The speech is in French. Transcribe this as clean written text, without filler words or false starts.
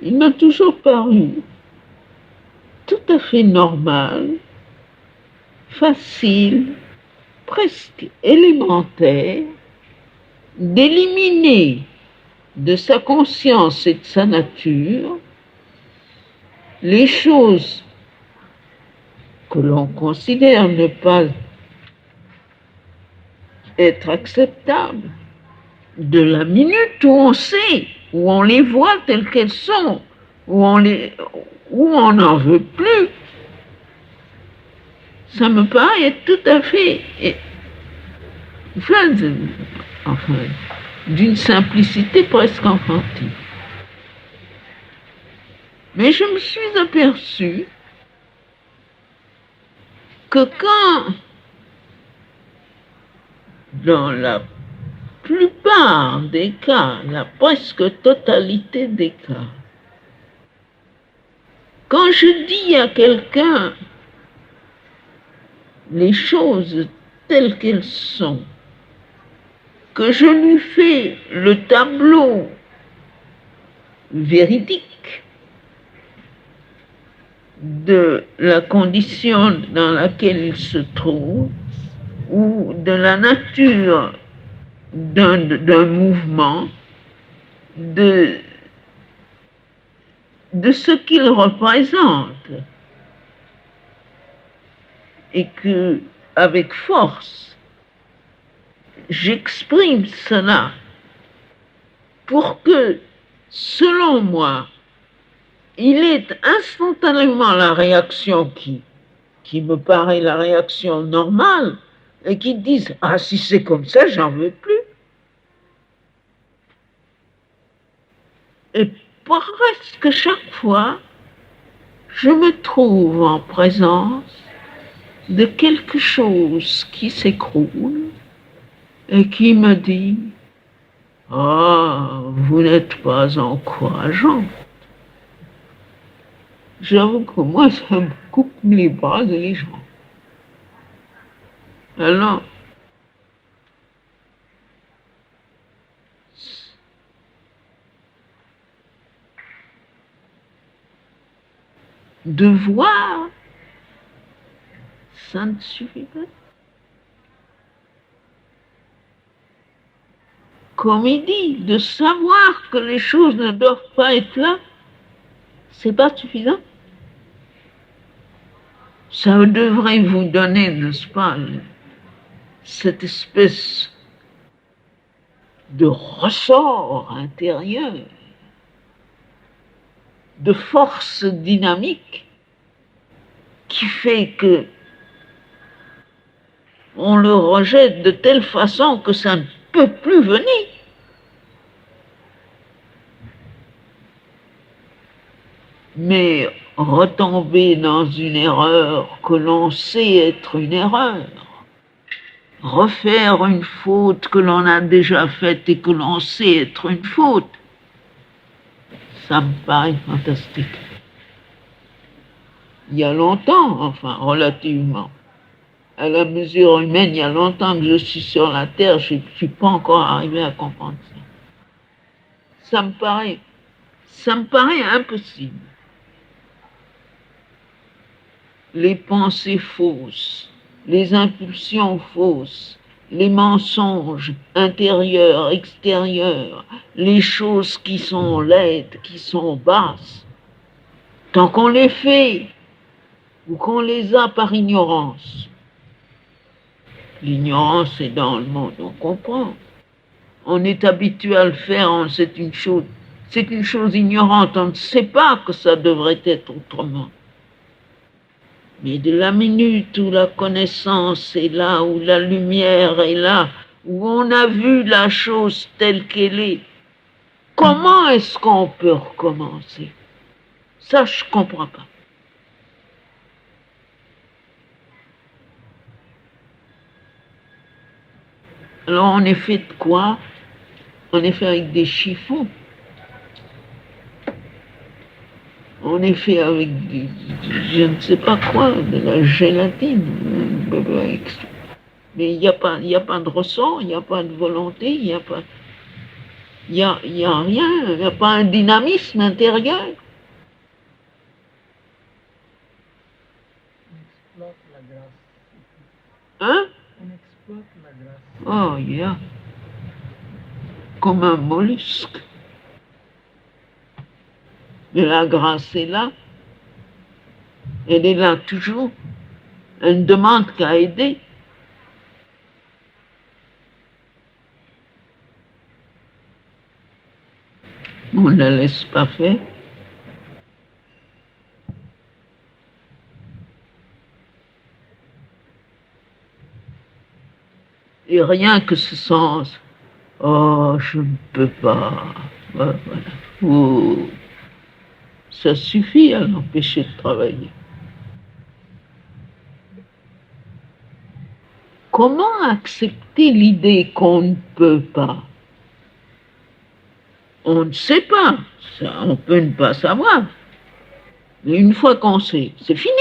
il m'a toujours paru tout à fait normal, facile, presque élémentaire, d'éliminer de sa conscience et de sa nature les choses que l'on considère ne pas être acceptables, de la minute où on sait, où on les voit telles qu'elles sont, où on n'en veut plus, ça me paraît être tout à fait, enfin, d'une simplicité presque enfantine. Mais je me suis aperçue que quand, dans la plupart des cas, la presque totalité des cas, quand je dis à quelqu'un les choses telles qu'elles sont, que je lui fais le tableau véridique de la condition dans laquelle il se trouve ou de la nature d'un mouvement, de ce qu'il représente, et que, avec force, j'exprime cela pour que, selon moi, il ait instantanément la réaction qui me paraît la réaction normale, et qui dise « Ah, si c'est comme ça, j'en veux plus ». Et presque chaque fois, je me trouve en présence de quelque chose qui s'écroule et qui me dit « Ah, vous n'êtes pas encourageant ». J'avoue que moi, ça me coupe les bras et les jambes. Alors, de voir, ça ne suffit pas. Comme il dit, de savoir que les choses ne doivent pas être là, c'est pas suffisant. Ça devrait vous donner, n'est-ce pas, cette espèce de ressort intérieur, de force dynamique qui fait que on le rejette de telle façon que ça ne peut plus venir. Mais retomber dans une erreur que l'on sait être une erreur, refaire une faute que l'on a déjà faite et que l'on sait être une faute, ça me paraît fantastique. Il y a longtemps, enfin relativement, à la mesure humaine, il y a longtemps que je suis sur la Terre, je ne suis pas encore arrivé à comprendre ça. Ça me paraît impossible. Les pensées fausses, les impulsions fausses, les mensonges intérieurs, extérieurs, les choses qui sont laides, qui sont basses, tant qu'on les fait ou qu'on les a par ignorance. L'ignorance est dans le monde, on comprend. On est habitué à le faire, c'est une chose ignorante, on ne sait pas que ça devrait être autrement. Mais de la minute où la connaissance est là, où la lumière est là, où on a vu la chose telle qu'elle est, comment est-ce qu'on peut recommencer? Ça, je ne comprends pas. Alors, on est fait de quoi? On est fait avec des chiffons. On est fait avec je ne sais pas quoi, de la gélatine. Mais il n'y a pas de ressort, il n'y a pas de volonté, il n'y a pas... y a rien, il n'y a pas un dynamisme intérieur. On exploite la grâce. Hein? On exploite la grâce. Oh, yeah. Comme un mollusque. Mais la grâce est là. Elle est là toujours. Elle ne demande qu'à aider. On ne la laisse pas faire. Et rien que ce sens, oh, je ne peux pas. Voilà. Oh, ça suffit à l'empêcher de travailler. Comment accepter l'idée qu'on ne peut pas? On ne sait pas. Ça, on peut ne pas savoir. Mais une fois qu'on sait, c'est fini.